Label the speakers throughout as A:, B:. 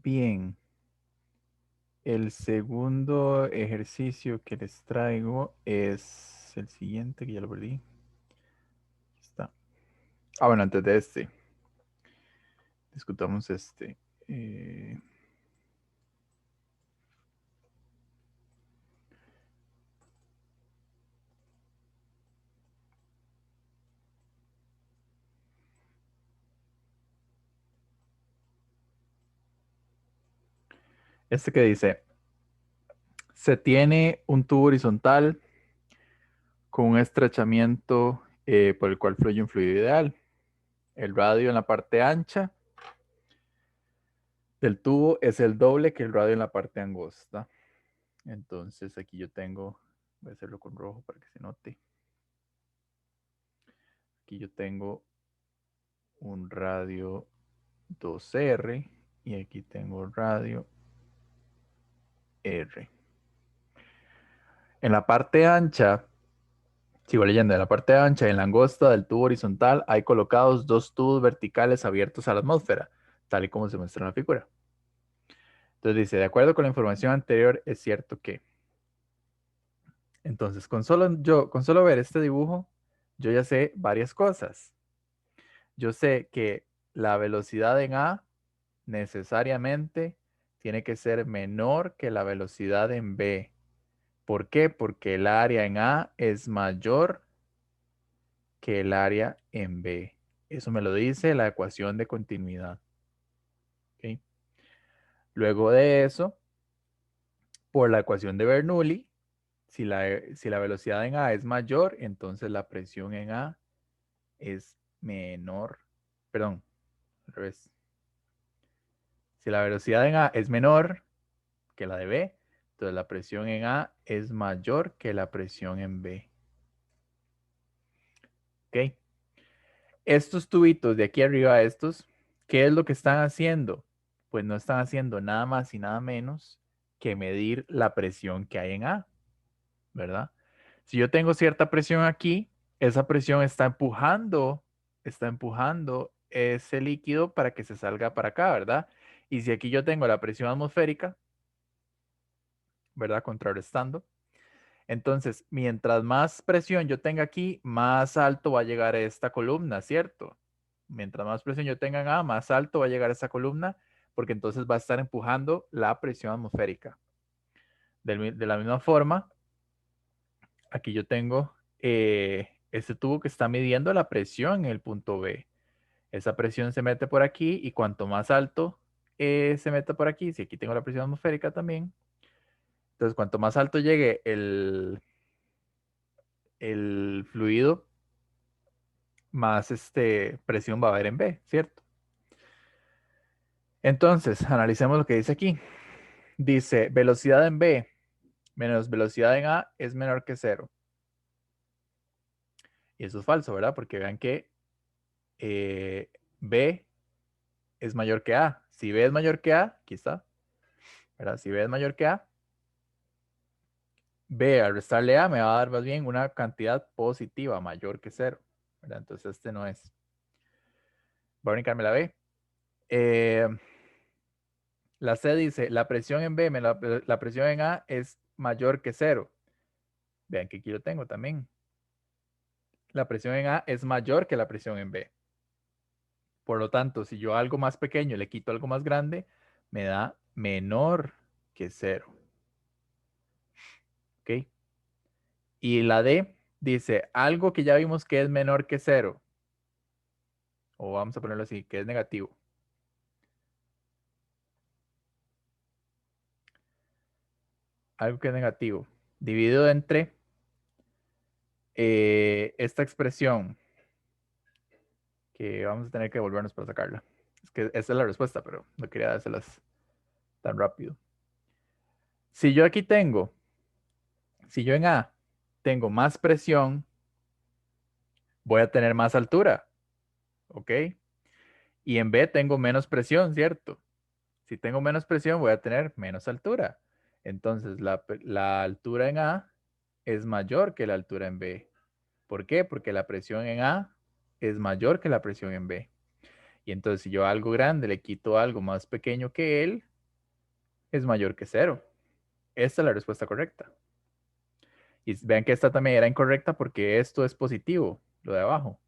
A: Bien. El segundo ejercicio que les traigo es el siguiente, que ya lo perdí. Aquí está. Bueno, antes de este, discutamos este. Este que dice, se tiene un tubo horizontal con un estrechamiento por el cual fluye un fluido ideal. El radio en la parte ancha del tubo es el doble que el radio en la parte angosta. Entonces aquí yo tengo, voy a hacerlo con rojo para que se note. Aquí yo tengo un radio 2R y aquí tengo radio R. En la parte ancha, sigo leyendo, en la parte ancha, en la angosta del tubo horizontal hay colocados dos tubos verticales abiertos a la atmósfera, tal y como se muestra en la figura. Entonces dice, de acuerdo con la información anterior, es cierto que. Entonces, con solo ver este dibujo, yo ya sé varias cosas. Yo sé que la velocidad en A necesariamente tiene que ser menor que la velocidad en B. ¿Por qué? Porque el área en A es mayor que el área en B. Eso me lo dice la ecuación de continuidad. ¿Okay? Luego de eso, por la ecuación de Bernoulli, si la velocidad en A es mayor, entonces la presión en A es menor. Perdón, al revés. Si la velocidad en A es menor que la de B, entonces la presión en A es mayor que la presión en B. ¿Ok? Estos tubitos de aquí arriba, estos, ¿qué es lo que están haciendo? Pues no están haciendo nada más y nada menos que medir la presión que hay en A, ¿verdad? Si yo tengo cierta presión aquí, esa presión está empujando ese líquido para que se salga para acá, ¿verdad? Y si aquí yo tengo la presión atmosférica, ¿verdad? Contrarrestando. Entonces, mientras más presión yo tenga aquí, más alto va a llegar esta columna, ¿cierto? Mientras más presión yo tenga en A, más alto va a llegar esta columna, porque entonces va a estar empujando la presión atmosférica. De la misma forma, aquí yo tengo este tubo que está midiendo la presión en el punto B. Esa presión se mete por aquí y cuanto más alto se meta por aquí, si aquí tengo la presión atmosférica también, entonces cuanto más alto llegue el fluido, más presión va a haber en B, ¿cierto? Entonces, analicemos lo que dice aquí. Dice, velocidad en B menos velocidad en A es menor que cero. Y eso es falso, ¿verdad? Porque vean que B es mayor que A. Si B es mayor que A, aquí está, ¿verdad? Si B es mayor que A, B al restarle A me va a dar más bien una cantidad positiva mayor que cero, ¿verdad? Entonces este no es. Voy a brincarme la B. La C dice, la presión en B menos la presión en A es mayor que cero. Vean que aquí lo tengo también. La presión en A es mayor que la presión en B. Por lo tanto, si yo a algo más pequeño le quito algo más grande, me da menor que cero. ¿Ok? Y la D dice, algo que ya vimos que es menor que cero, o vamos a ponerlo así, que es negativo. Algo que es negativo, dividido entre esta expresión, que vamos a tener que volvernos para sacarla. Es que esa es la respuesta, pero no quería dárselas tan rápido. Si yo aquí tengo, si yo en A tengo más presión, voy a tener más altura, ¿ok? Y en B tengo menos presión, ¿cierto? Si tengo menos presión, voy a tener menos altura. Entonces, la altura en A es mayor que la altura en B. ¿Por qué? Porque la presión en A es mayor que la presión en B. Y entonces, si yo a algo grande le quito algo más pequeño que él, es mayor que 0. Esta es la respuesta correcta. Y vean que esta también era incorrecta porque esto es positivo, lo de abajo.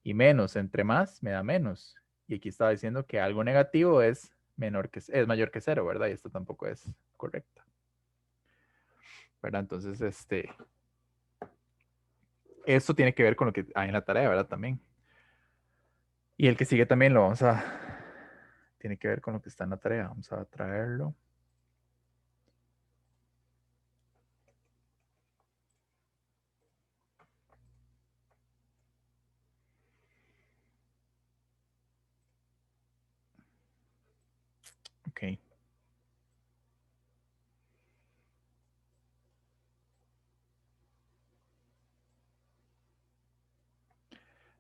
A: Y menos, entre más, me da menos. Y aquí estaba diciendo que algo negativo es mayor que 0, ¿verdad? Y esto tampoco es correcta. ¿Verdad? Entonces, esto tiene que ver con lo que hay en la tarea, ¿verdad? También. Y el que sigue también lo vamos a... Tiene que ver con lo que está en la tarea. Vamos a traerlo. Ok.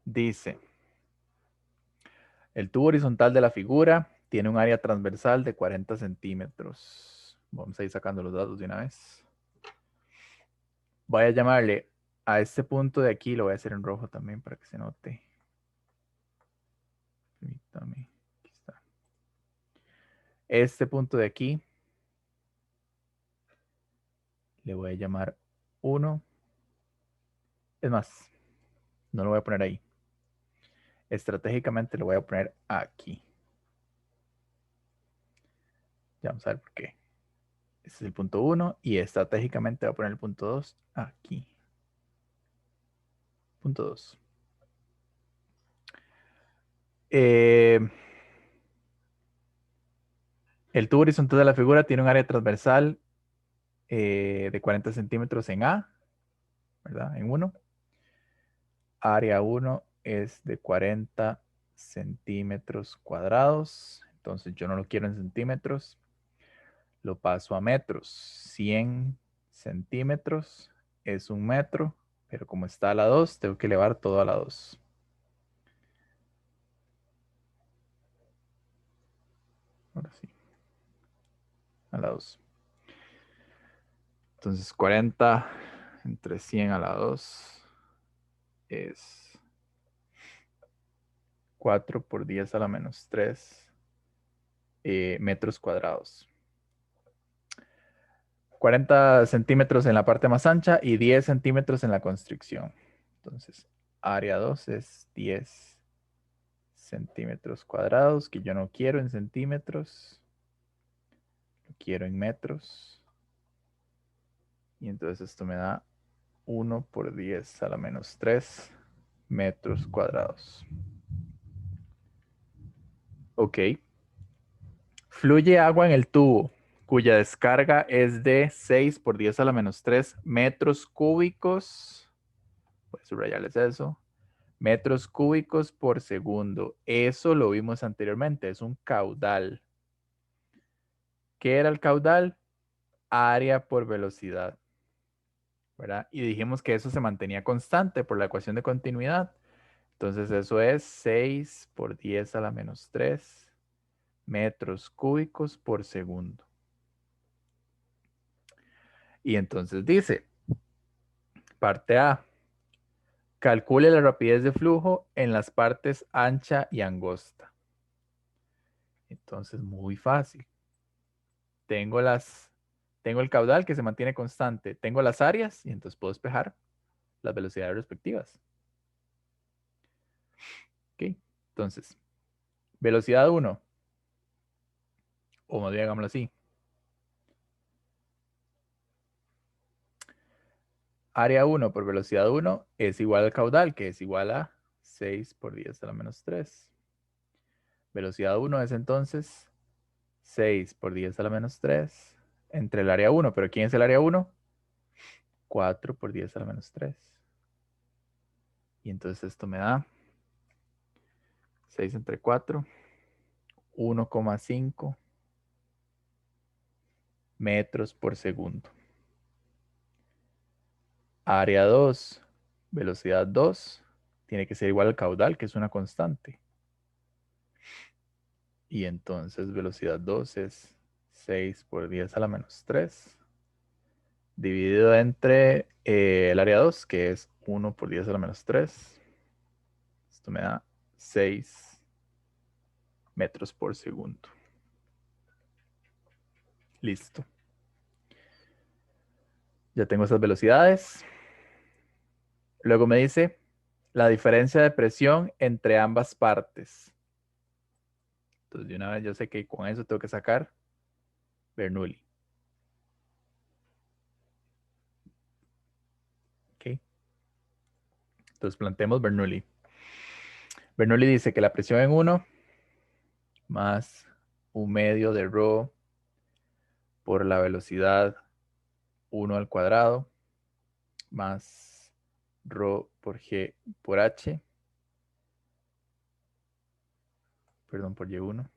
A: Dice, el tubo horizontal de la figura tiene un área transversal de 40 centímetros. Vamos a ir sacando los datos de una vez. Voy a llamarle a este punto de aquí, lo voy a hacer en rojo también para que se note. Permítame, aquí está. Este punto de aquí le voy a llamar 1. Es más, no lo voy a poner ahí. Estratégicamente lo voy a poner aquí. Ya vamos a ver por qué. Este es el punto 1 y estratégicamente voy a poner el punto 2 aquí. Punto 2. El tubo horizontal de la figura tiene un área transversal de 40 centímetros en A, ¿verdad? En 1. Área 1 es de 40 centímetros cuadrados. Entonces yo no lo quiero en centímetros. Lo paso a metros. 100 centímetros es 1 metro. Pero como está a la 2, tengo que elevar todo a la 2. Ahora sí. A la 2. Entonces 40 entre 100 a la 2 es 4 por 10 a la menos 3 metros cuadrados. 40 centímetros en la parte más ancha y 10 centímetros en la constricción. Entonces, área 2 es 10 centímetros cuadrados, que yo no quiero en centímetros, lo quiero en metros. Y entonces esto me da 1 por 10 a la menos 3 metros cuadrados. Ok. Fluye agua en el tubo, cuya descarga es de 6 por 10 a la menos 3 metros cúbicos. Voy a subrayarles eso. Metros cúbicos por segundo. Eso lo vimos anteriormente, es un caudal. ¿Qué era el caudal? Área por velocidad, ¿verdad? Y dijimos que eso se mantenía constante por la ecuación de continuidad. Entonces eso es 6 por 10 a la menos 3 metros cúbicos por segundo. Y entonces dice, parte A, calcule la rapidez de flujo en las partes ancha y angosta. Entonces, muy fácil. Tengo el caudal que se mantiene constante, tengo las áreas y entonces puedo despejar las velocidades respectivas. ¿Ok? Entonces, velocidad 1, o más bien hagámoslo así. Área 1 por velocidad 1 es igual al caudal, que es igual a 6 por 10 a la menos 3. Velocidad 1 es entonces 6 por 10 a la menos 3 entre el área 1. ¿Pero quién es el área 1? 4 por 10 a la menos 3. Y entonces esto me da 6 entre 4, 1,5 metros por segundo. Área 2, velocidad 2, tiene que ser igual al caudal, que es una constante. Y entonces velocidad 2 es 6 por 10 a la menos 3, dividido entre el área 2, que es 1 por 10 a la menos 3. Esto me da 6 metros por segundo. Listo. Ya tengo esas velocidades. Luego me dice la diferencia de presión entre ambas partes. Entonces, de una vez yo sé que con eso tengo que sacar Bernoulli. ¿Ok? Entonces, planteemos Bernoulli. Bernoulli dice que la presión en 1 más 1/2 de ρ por la velocidad 1 al cuadrado más ρ por g por h, perdón, por y1,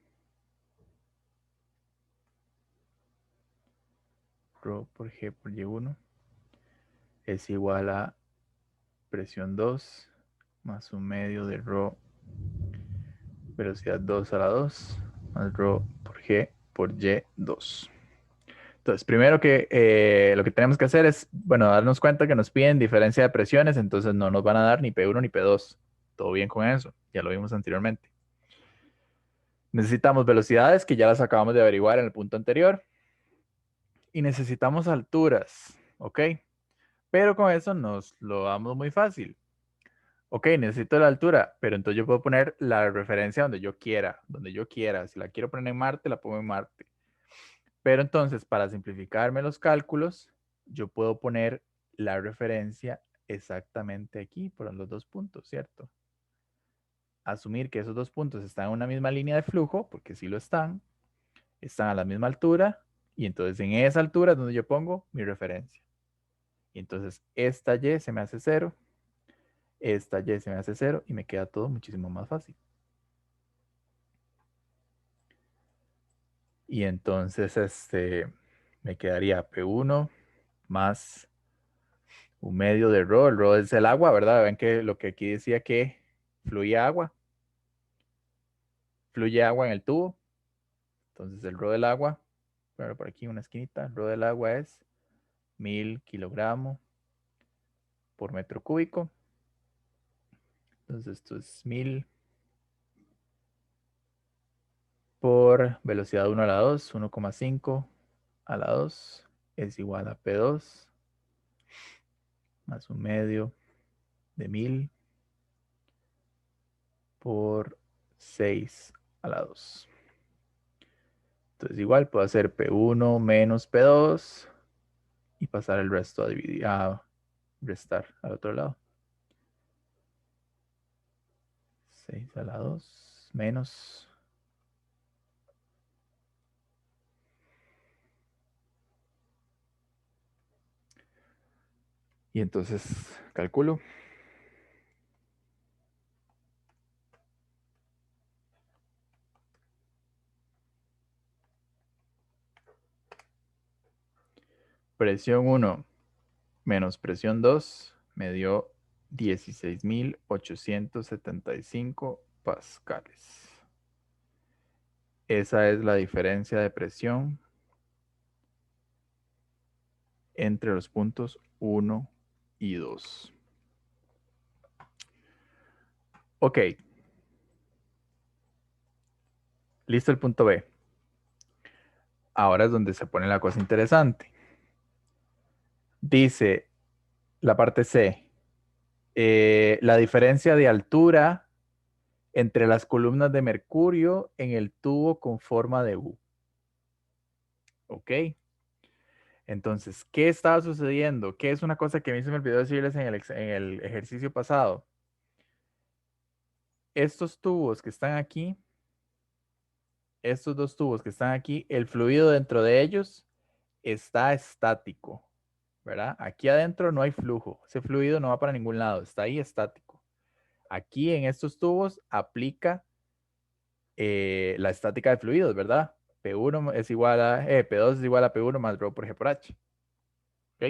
A: ρ por g por y1 es igual a presión 2 más 1/2 de ρ velocidad 2 a la 2 más ρ por g por y2. Entonces, primero que lo que tenemos que hacer es, bueno, darnos cuenta que nos piden diferencia de presiones, entonces no nos van a dar ni P1 ni P2. Todo bien con eso, ya lo vimos anteriormente. Necesitamos velocidades, que ya las acabamos de averiguar en el punto anterior. Y necesitamos alturas, ¿ok? Pero con eso nos lo damos muy fácil. Ok, necesito la altura, pero entonces yo puedo poner la referencia donde yo quiera, donde yo quiera. Si la quiero poner en Marte, la pongo en Marte. Pero entonces, para simplificarme los cálculos, yo puedo poner la referencia exactamente aquí, por los 2 puntos, ¿cierto? Asumir que esos 2 puntos están en una misma línea de flujo, porque sí lo están a la misma altura, y entonces en esa altura es donde yo pongo mi referencia. Y entonces esta y se me hace 0, esta y se me hace 0, y me queda todo muchísimo más fácil. Y entonces me quedaría P1 más 1/2 de ρ. El ρ es el agua, ¿verdad? Ven que lo que aquí decía que fluye agua en el tubo. Entonces el ρ del agua, bueno, por aquí una esquinita, el ρ del agua es 1000 kilogramos por metro cúbico. Entonces esto es 1000 por velocidad 1 a la 2, 1,5 a la 2 es igual a P2 más 1/2 de 1000 por 6 a la 2. Entonces igual puedo hacer P1 menos P2 y pasar el resto a dividir, a restar al otro lado. 6 a la 2 menos. Y entonces calculo. Presión 1 menos presión 2 me dio 16.875 pascales. Esa es la diferencia de presión entre los puntos 1 y 2. Ok. Listo el punto B. Ahora es donde se pone la cosa interesante. Dice la parte C, la diferencia de altura entre las columnas de mercurio en el tubo con forma de U. Ok. Entonces, ¿qué estaba sucediendo? ¿Qué es una cosa que a mí se me olvidó decirles en el ejercicio pasado? Estos tubos que están aquí, estos 2 tubos que están aquí, el fluido dentro de ellos está estático, ¿verdad? Aquí adentro no hay flujo, ese fluido no va para ningún lado, está ahí estático. Aquí en estos tubos aplica la estática de fluidos, ¿verdad? P1 es igual a, P2 es igual a P1 más ρ por G por H. ¿Ok?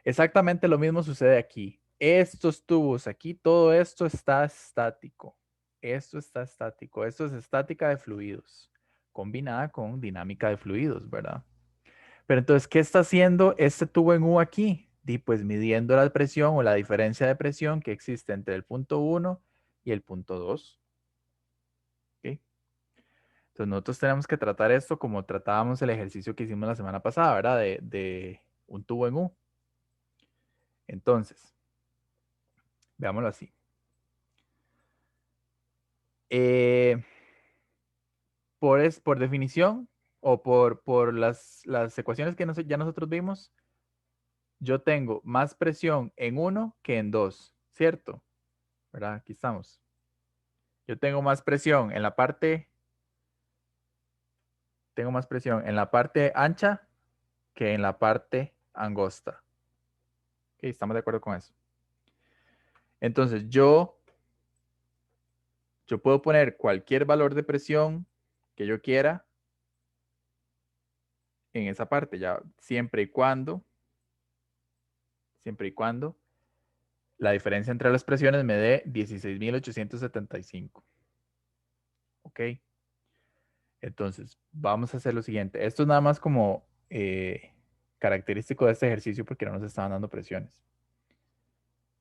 A: Exactamente lo mismo sucede aquí. Estos tubos aquí, todo esto está estático. Esto está estático. Esto es estática de fluidos, combinada con dinámica de fluidos, ¿verdad? Pero entonces, ¿qué está haciendo este tubo en U aquí? Pues midiendo la presión o la diferencia de presión que existe entre el punto 1 y el punto 2. ¿Okay? Entonces nosotros tenemos que tratar esto como tratábamos el ejercicio que hicimos la semana pasada, ¿verdad? De un tubo en U. Entonces, veámoslo así. Eh, por definición o por las ecuaciones que ya nosotros vimos, yo tengo más presión en uno que en dos, ¿cierto? ¿Verdad? Aquí estamos. Yo tengo más presión en la parte, tengo más presión en la parte ancha que en la parte angosta. Ok, estamos de acuerdo con eso. Entonces, yo puedo poner cualquier valor de presión que yo quiera en esa parte, ya siempre y cuando la diferencia entre las presiones me dé 16.875. ¿Ok? Entonces, vamos a hacer lo siguiente. Esto es nada más como característico de este ejercicio porque no nos estaban dando presiones.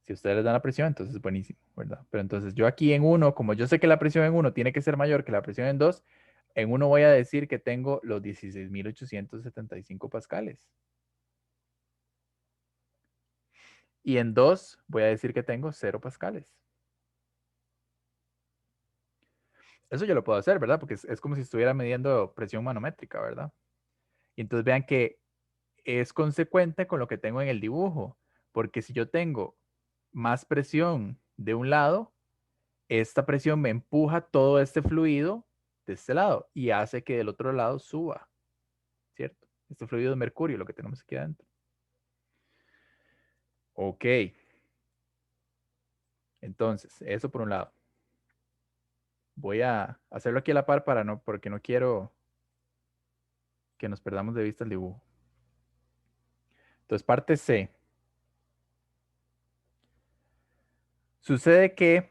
A: Si ustedes les dan la presión, entonces es buenísimo, ¿verdad? Pero entonces yo aquí en uno, como yo sé que la presión en uno tiene que ser mayor que la presión en dos, en uno voy a decir que tengo los 16.875 pascales. Y en dos voy a decir que tengo 0 pascales. Eso yo lo puedo hacer, ¿verdad? Porque es como si estuviera midiendo presión manométrica, ¿verdad? Y entonces vean que es consecuente con lo que tengo en el dibujo. Porque si yo tengo más presión de un lado, esta presión me empuja todo este fluido de este lado y hace que del otro lado suba, ¿cierto? Este fluido de mercurio, lo que tenemos aquí adentro. Ok. Entonces, eso por un lado. Voy a hacerlo aquí a la par porque no quiero que nos perdamos de vista el dibujo. Entonces, parte C. Sucede que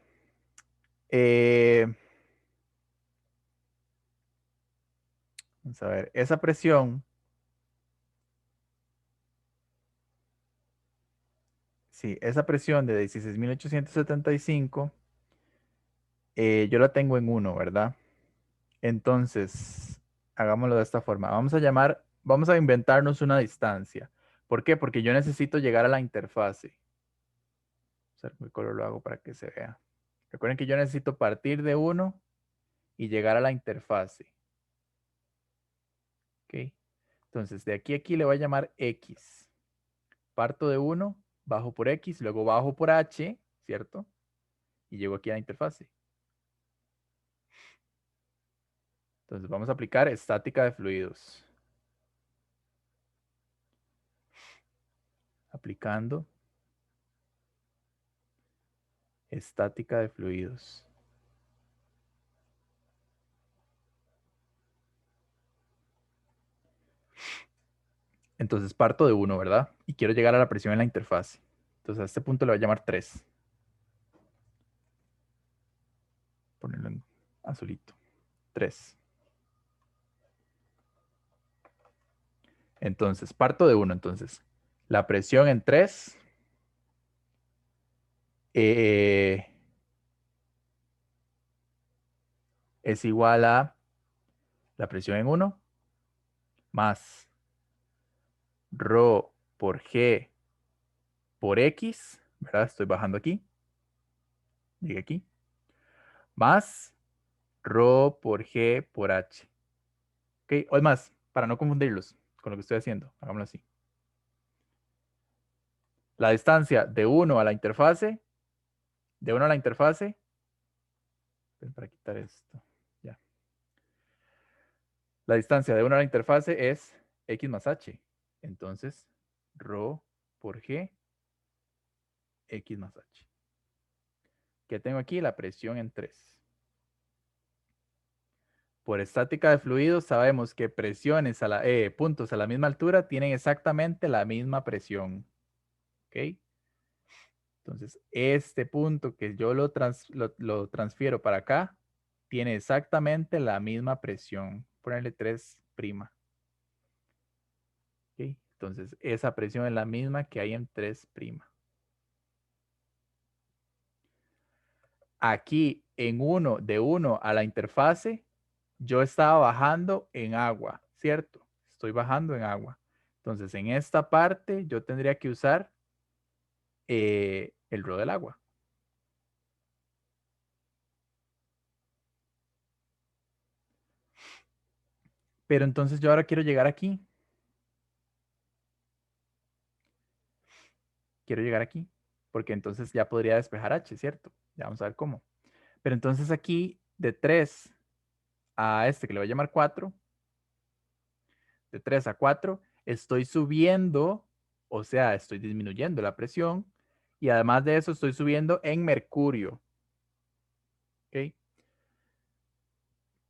A: vamos a ver, esa presión, sí, esa presión de 16.875, yo la tengo en 1, ¿verdad? Entonces, hagámoslo de esta forma. Vamos a inventarnos una distancia. ¿Por qué? Porque yo necesito llegar a la interfase. O sea, ¿qué color lo hago para que se vea? Recuerden que yo necesito partir de 1 y llegar a la interfase. ¿Ok? Entonces, de aquí a aquí le voy a llamar X. Parto de 1, bajo por X, luego bajo por H, ¿cierto? Y llego aquí a la interfase. Entonces, vamos a aplicar estática de fluidos. Aplicando estática de fluidos. Entonces parto de 1, ¿verdad? Y quiero llegar a la presión en la interfase. Entonces a este punto le voy a llamar 3. Ponerlo en azulito. 3. Entonces parto de 1. Entonces la presión en 3 eh, es igual a la presión en 1 más ρ por G por X, ¿verdad? Estoy bajando aquí. Llegué aquí. Más ρ por G por H. ¿Ok? O es más, para no confundirlos con lo que estoy haciendo, hagámoslo así. La distancia de 1 a la interfase, para quitar esto, ya. La distancia de 1 a la interfase es X más H. Entonces, ρ por G, X más H. ¿Qué tengo aquí? La presión en 3. Por estática de fluidos sabemos que puntos a la misma altura tienen exactamente la misma presión. ¿Ok? Entonces, este punto que yo lo transfiero para acá tiene exactamente la misma presión. Ponerle 3'. ¿Ok? Entonces, esa presión es la misma que hay en 3'. Aquí, de 1 a la interfase, yo estaba bajando en agua, ¿cierto? Estoy bajando en agua. Entonces, en esta parte yo tendría que usar el rho del agua. Pero entonces yo ahora quiero llegar aquí. Quiero llegar aquí. Porque entonces ya podría despejar h, ¿cierto? Ya vamos a ver cómo. Pero entonces aquí de 3 a este que le voy a llamar 4, de 3 a 4, estoy subiendo, o sea, estoy disminuyendo la presión. Y además de eso estoy subiendo en mercurio. ¿Ok?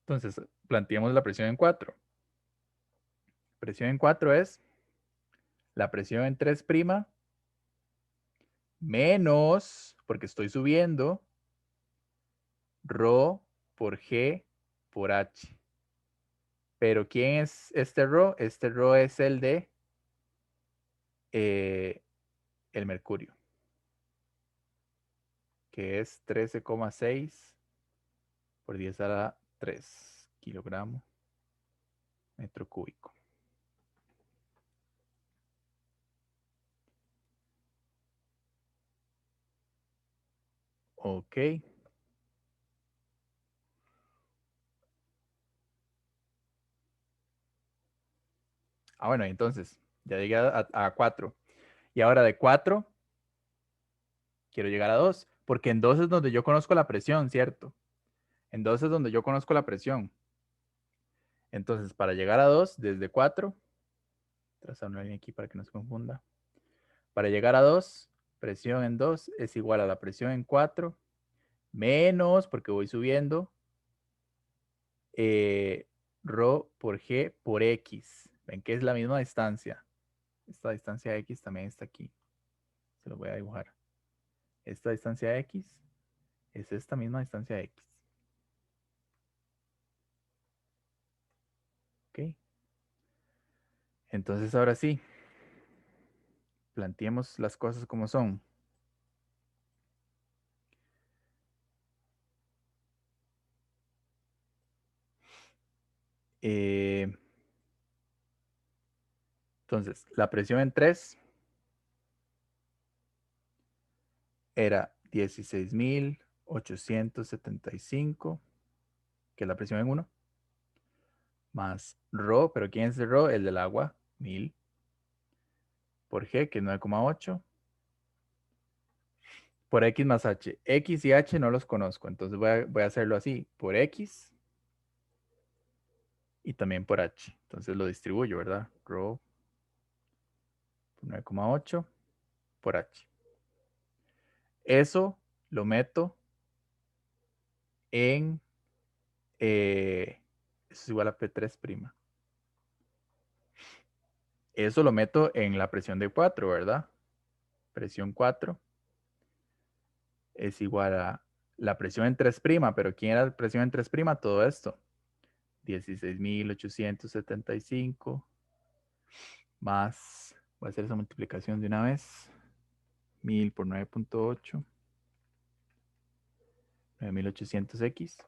A: Entonces, planteemos la presión en 4. Presión en 4 es la presión en 3' menos, porque estoy subiendo, rho por G por H. Pero ¿quién es este rho? Este rho es el de el mercurio, que es 13,6 por 10 a la 3 kilogramo metro cúbico. Ok. Ah, bueno, entonces ya llegué a 4. Y ahora de 4 quiero llegar a 2, porque en 2 es donde yo conozco la presión, ¿cierto? En 2 es donde yo conozco la presión. Entonces, para llegar a 2, desde 4, trazar una línea aquí para que no se confunda. Para llegar a 2, presión en 2 es igual a la presión en 4, menos, porque voy subiendo, rho por G por X. Ven que es la misma distancia. Esta distancia X también está aquí. Se lo voy a dibujar. Esta distancia X es esta misma distancia X. ¿Ok? Entonces, ahora sí, planteemos las cosas como son. Entonces, la presión en 3 era 16.875, que es la presión en 1, más rho, pero ¿quién es el rho? El del agua, 1000, por G, que es 9,8, por X más H. X y H no los conozco, entonces voy a hacerlo así, por X y también por H. Entonces lo distribuyo, ¿verdad? Rho por 9,8 por H. Eso lo meto en, eso es igual a P3'. Eso lo meto en la presión de 4, ¿verdad? Presión 4 es igual a la presión en 3', pero ¿quién era la presión en 3'? Todo esto. 16.875 más, voy a hacer esa multiplicación de una vez. 1000 por 9,8, 9800X,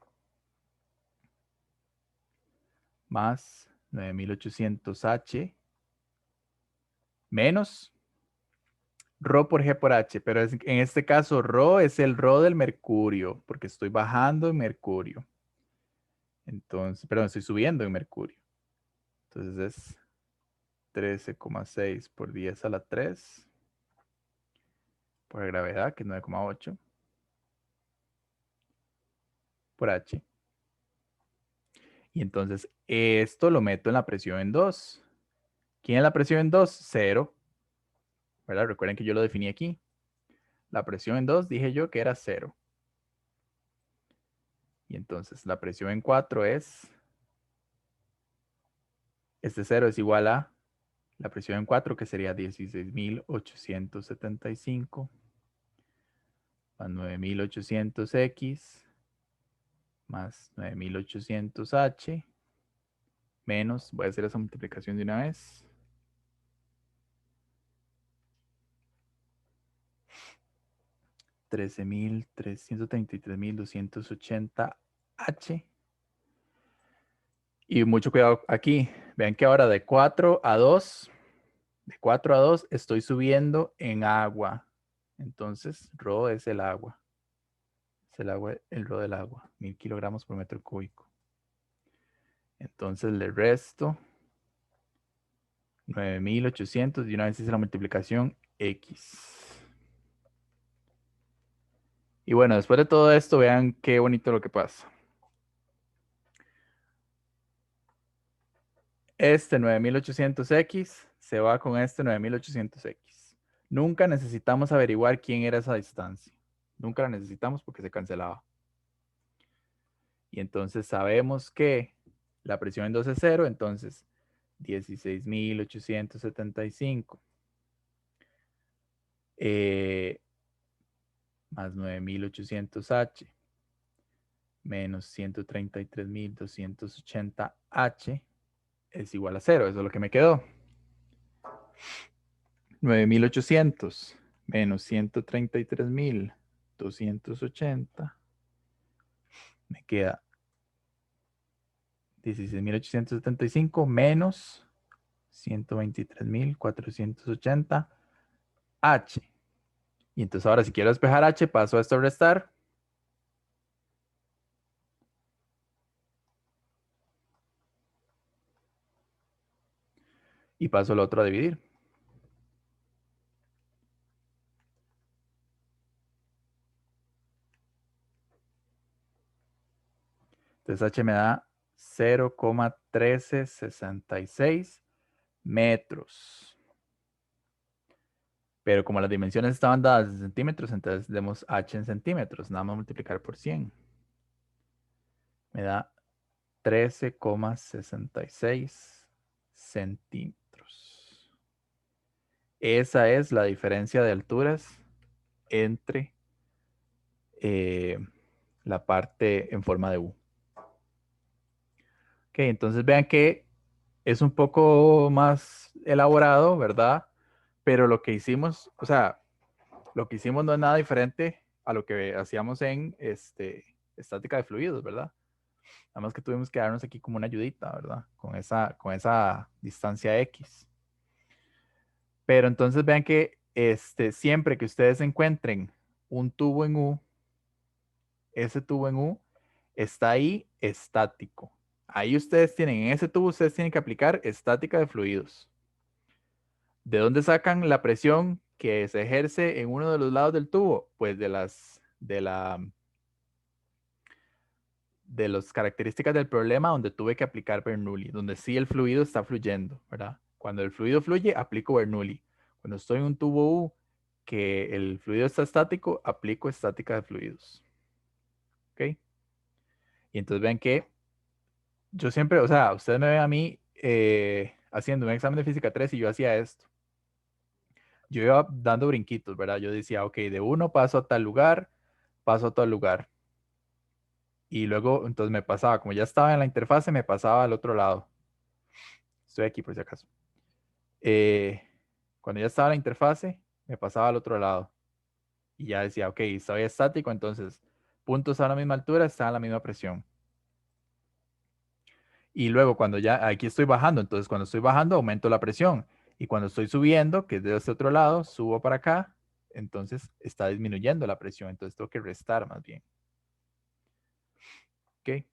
A: más 9800H, menos rho por G por H, pero en este caso rho es el rho del mercurio, porque estoy bajando en mercurio. Entonces, perdón, estoy subiendo en mercurio. Entonces es 13,6 por 10 a la 3 por gravedad, que es 9,8 por H. Y entonces esto lo meto en la presión en 2. ¿Quién es la presión en 2? 0. ¿Verdad? Recuerden que yo lo definí aquí. La presión en 2 dije yo que era 0. Y entonces la presión en 4 es, este 0 es igual a la presión en 4, que sería 16.875 más 9.800X más 9.800H menos, voy a hacer esa multiplicación de una vez, 13.333.280H Y mucho cuidado aquí. Vean que ahora de 4 a 2, estoy subiendo en agua. Entonces, Rho es el agua. Es el agua, el Rho del agua. 1000 kilogramos por metro cúbico. Entonces le resto 9800 y una vez hice la multiplicación X. Y bueno, después de todo esto, vean qué bonito lo que pasa. Este 9800X se va con este 9800X. Nunca necesitamos averiguar quién era esa distancia. Nunca la necesitamos porque se cancelaba. Y entonces sabemos que la presión en 2 es 0, entonces 16.875 más 9.800H menos 133.280H es igual a 0. Eso es lo que me quedó. 9.800 menos 133.280 me queda 16.875 menos 123.480 H. Y entonces ahora si quiero despejar H, paso esto a restar. Y paso el otro a dividir. Entonces H me da 0,1366 metros. Pero como las dimensiones estaban dadas en centímetros, entonces demos H en centímetros. Nada más multiplicar por 100. Me da 13,66 centímetros. Esa es la diferencia de alturas entre la parte en forma de U. Ok, entonces vean que es un poco más elaborado, ¿verdad? Pero lo que hicimos, o sea, lo que hicimos no es nada diferente a lo que hacíamos en estática de fluidos, ¿verdad? Nada más que tuvimos que darnos aquí como una ayudita, ¿verdad? Con esa distancia X. Pero entonces vean que siempre que ustedes encuentren un tubo en U, ese tubo en U está ahí estático. Ahí ustedes tienen, en ese tubo ustedes tienen que aplicar estática de fluidos. ¿De dónde sacan la presión que se ejerce en uno de los lados del tubo? Pues de las características del problema donde tuve que aplicar Bernoulli, donde sí el fluido está fluyendo, ¿verdad? Cuando el fluido fluye, aplico Bernoulli. Cuando estoy en un tubo U que el fluido está estático, aplico estática de fluidos. ¿Ok? Y entonces ven que yo siempre, o sea, ustedes me ven a mí haciendo un examen de física 3 y yo hacía esto. Yo iba dando brinquitos, ¿verdad? Yo decía, ok, de uno paso a tal lugar, paso a tal lugar. Y luego, entonces me pasaba, como ya estaba en la interfase, me pasaba al otro lado. Estoy aquí por si acaso. Cuando ya estaba en la interfase, me pasaba al otro lado. Y ya decía, ok, estoy estático, entonces puntos a la misma altura están a la misma presión. Y luego cuando ya aquí estoy bajando, entonces cuando estoy bajando aumento la presión. Y cuando estoy subiendo, que es de este otro lado, subo para acá, entonces está disminuyendo la presión. Entonces tengo que restar más bien. Ok.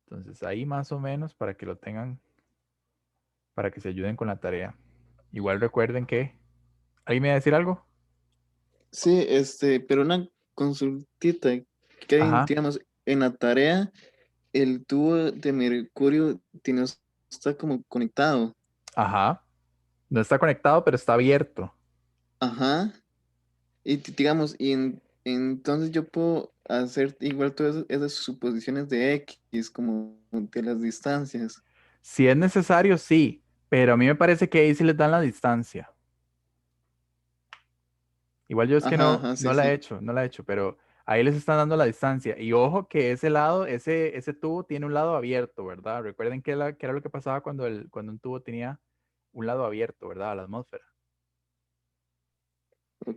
A: Entonces ahí más o menos para que lo tengan, para que se ayuden con la tarea. Igual recuerden que... ¿Alguien me va a decir algo?
B: Sí, pero una consultita, que hay,
A: Ajá,
B: digamos, en la tarea, el tubo de mercurio está como conectado.
A: ajá. No está conectado, pero está abierto.
B: Ajá. Y digamos, entonces yo puedo hacer igual todas esas suposiciones de X, como de las distancias.
A: Si es necesario, sí, pero a mí me parece que ahí sí les dan la distancia. Igual yo es que
B: Ajá,
A: no,
B: ajá,
A: no
B: sí,
A: la he
B: sí.
A: hecho, no la he hecho, pero ahí les están dando la distancia. Y ojo que ese lado, ese tubo tiene un lado abierto, ¿verdad? Recuerden que era lo que pasaba cuando un tubo tenía un lado abierto, ¿verdad? A la atmósfera.
B: O-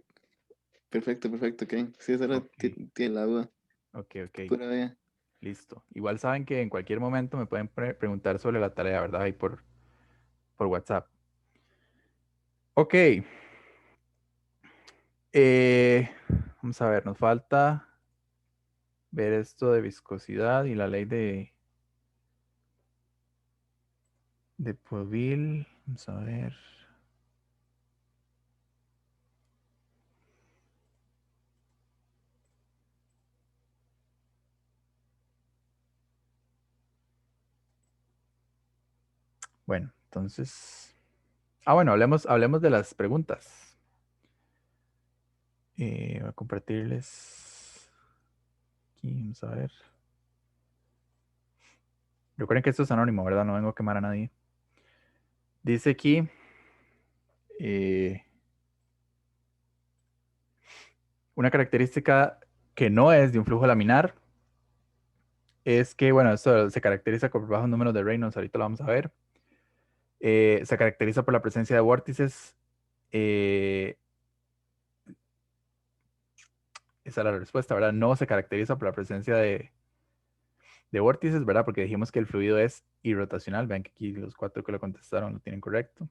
B: Perfecto, perfecto, ok. Sí, esa era
A: Ok,
B: tiene la duda.
A: ok, ok.
B: Pura vida.
A: Listo. Igual saben que en cualquier momento me pueden preguntar sobre la tarea, ¿verdad? Ahí por WhatsApp. Ok. Vamos a ver, nos falta ver esto de viscosidad y la ley de Poiseuille. Vamos a ver. Bueno, entonces. Bueno, hablemos de las preguntas. Voy a compartirles. Aquí, vamos a ver. Recuerden que esto es anónimo, ¿verdad? No vengo a quemar a nadie. Dice aquí. Una característica que no es de un flujo laminar es que, bueno, esto se caracteriza por bajos números de Reynolds, ahorita lo vamos a ver. Se caracteriza por la presencia de vórtices. Esa era la respuesta, ¿verdad? No se caracteriza por la presencia de vórtices, ¿verdad? Porque dijimos que el fluido es irrotacional. Vean que aquí los 4 que lo contestaron lo tienen correcto.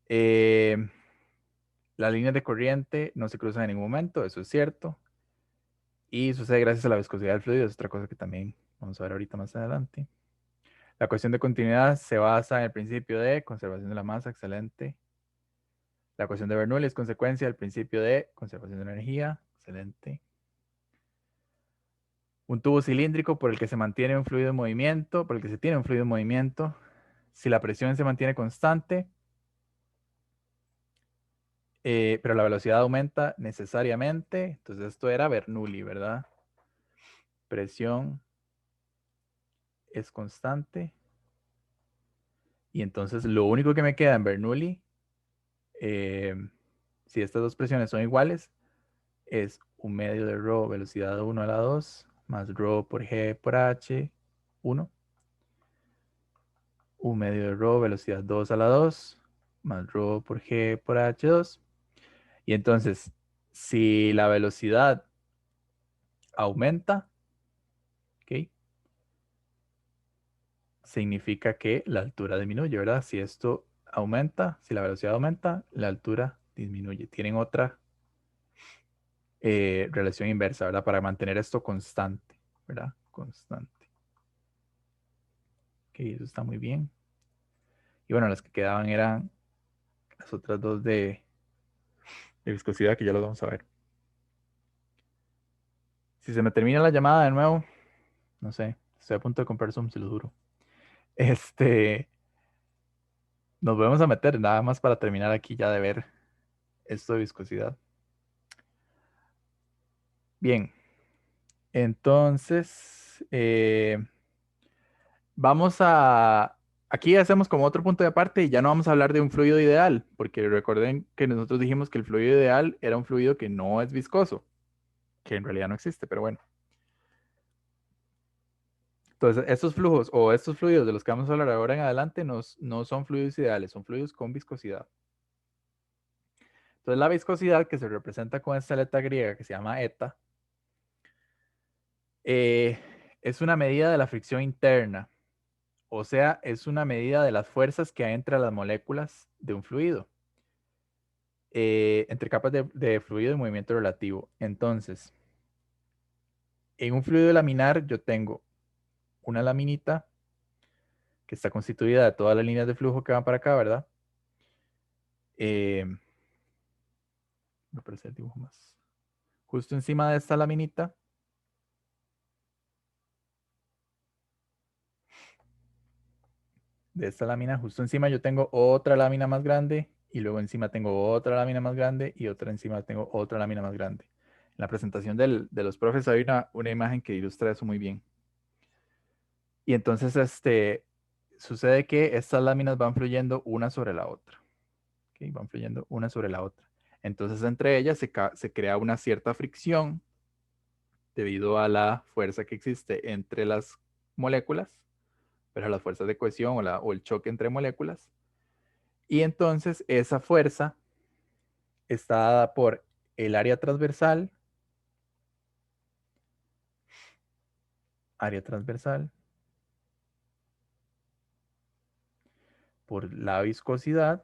A: Las líneas de corriente no se cruzan en ningún momento, eso es cierto. Y sucede gracias a la viscosidad del fluido, es otra cosa que también vamos a ver ahorita más adelante. La cuestión de continuidad se basa en el principio de conservación de la masa, excelente. La cuestión de Bernoulli es consecuencia del principio de conservación de energía, excelente. Un tubo cilíndrico por el que se mantiene un fluido en movimiento, por el que se tiene un fluido en movimiento. Si la presión se mantiene constante, pero la velocidad aumenta necesariamente. Entonces esto era Bernoulli, ¿verdad? Presión es constante. Y entonces lo único que me queda en Bernoulli, si estas dos presiones son iguales, es un medio de ρ velocidad 1 a la 2 más ρ por g por h 1. Un medio de ρ velocidad 2 a la 2 más ρ por g por h 2. Y entonces, si la velocidad aumenta, ¿ok? Significa que la altura disminuye, ¿verdad? Si esto aumenta, si la velocidad aumenta, la altura disminuye. Tienen otra relación inversa, ¿verdad? Para mantener esto constante, ¿verdad? Constante. Ok, eso está muy bien. Y bueno, las que quedaban eran las otras dos de viscosidad que ya las vamos a ver. Si se me termina la llamada de nuevo, no sé, estoy a punto de comprar Zoom, se lo juro. Nos volvemos a meter nada más para terminar aquí ya de ver esto de viscosidad. Bien, entonces vamos a... Aquí hacemos como otro punto de aparte y ya no vamos a hablar de un fluido ideal, porque recuerden que nosotros dijimos que el fluido ideal era un fluido que no es viscoso, que en realidad no existe, pero bueno. Entonces, estos flujos o estos fluidos de los que vamos a hablar ahora en adelante no son fluidos ideales, son fluidos con viscosidad. Entonces, la viscosidad que se representa con esta letra griega que se llama eta, es una medida de la fricción interna, o sea, es una medida de las fuerzas que hay entre las moléculas de un fluido, entre capas de fluido y movimiento relativo. Entonces, en un fluido laminar yo tengo una laminita que está constituida de todas las líneas de flujo que van para acá, ¿verdad? Me parece el dibujo más. Justo encima de esta laminita de esta lámina, justo encima yo tengo otra lámina más grande y luego encima tengo otra lámina más grande y otra encima tengo otra lámina más grande. En la presentación de los profes hay una imagen que ilustra eso muy bien. Y entonces sucede que estas láminas van fluyendo una sobre la otra. ¿Okay? Van fluyendo una sobre la otra. Entonces entre ellas se crea una cierta fricción debido a la fuerza que existe entre las moléculas, pero las fuerzas de cohesión o el choque entre moléculas. Y entonces esa fuerza está dada por el área transversal área transversal por la viscosidad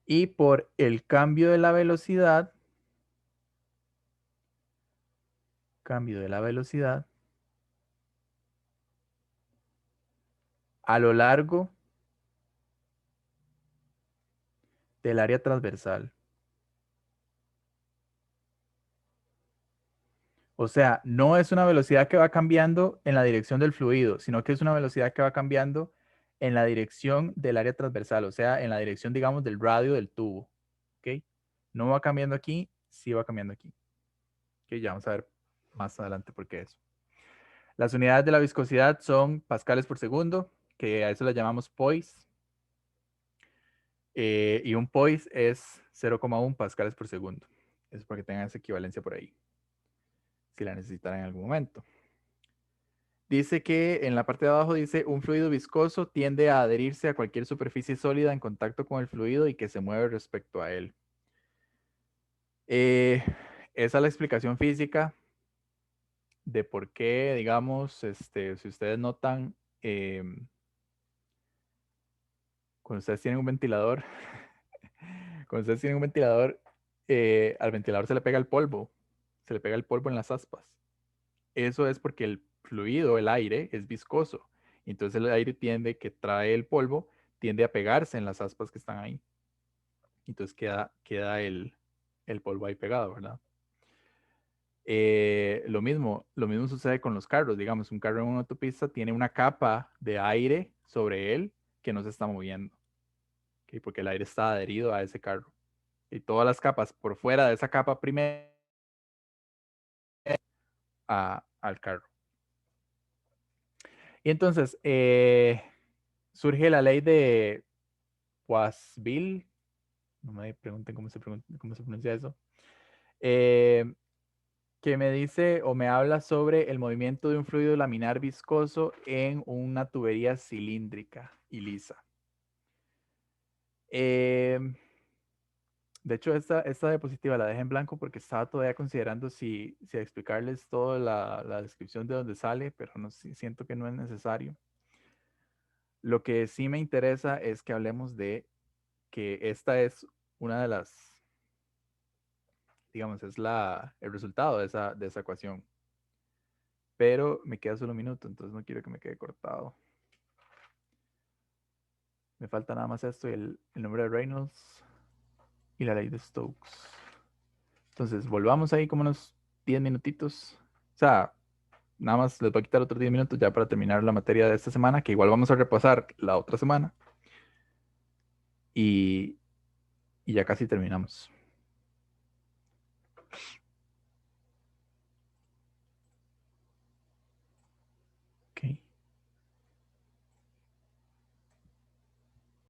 A: y por el cambio de la velocidad, a lo largo del área transversal. O sea, no es una velocidad que va cambiando en la dirección del fluido, sino que es una velocidad que va cambiando en la dirección del área transversal, o sea, en la dirección, digamos, del radio del tubo. ¿Ok? No va cambiando aquí, sí va cambiando aquí. Ok, ya vamos a ver más adelante por qué eso. Las unidades de la viscosidad son pascales por segundo, que a eso le llamamos poise. Y un poise es 0,1 pascales por segundo. Es para que tengan esa equivalencia por ahí, si la necesitan en algún momento. Dice que en la parte de abajo dice, un fluido viscoso tiende a adherirse a cualquier superficie sólida en contacto con el fluido y que se mueve respecto a él. Esa es la explicación física de por qué, digamos, si ustedes notan, cuando ustedes tienen un ventilador, cuando ustedes tienen un ventilador, al ventilador se le pega el polvo, en las aspas. Eso es porque el fluido, el aire, es viscoso. Entonces el aire que trae el polvo, tiende a pegarse en las aspas que están ahí. Entonces queda el polvo ahí pegado, ¿verdad? Lo mismo sucede con los carros. Digamos, un carro en una autopista tiene una capa de aire sobre él que no se está moviendo, ¿okay? Porque el aire está adherido a ese carro. Y todas las capas por fuera de esa capa primera al carro. Y entonces surge la ley de Poiseville. No me pregunten cómo se pronuncia eso. Que me dice o me habla sobre el movimiento de un fluido laminar viscoso en una tubería cilíndrica y lisa. De hecho, esta diapositiva la dejé en blanco porque estaba todavía considerando si explicarles toda la descripción de dónde sale, pero no, siento que no es necesario. Lo que sí me interesa es que hablemos de que esta es una de las, digamos, es el resultado de esa ecuación. Pero me queda solo un minuto, entonces no quiero que me quede cortado. Me falta nada más esto y el nombre de Reynolds y la ley de Stokes. Entonces, volvamos ahí como unos 10 minutitos. O sea, nada más les voy a quitar otros 10 minutos ya para terminar la materia de esta semana, que igual vamos a repasar la otra semana. Y ya casi terminamos.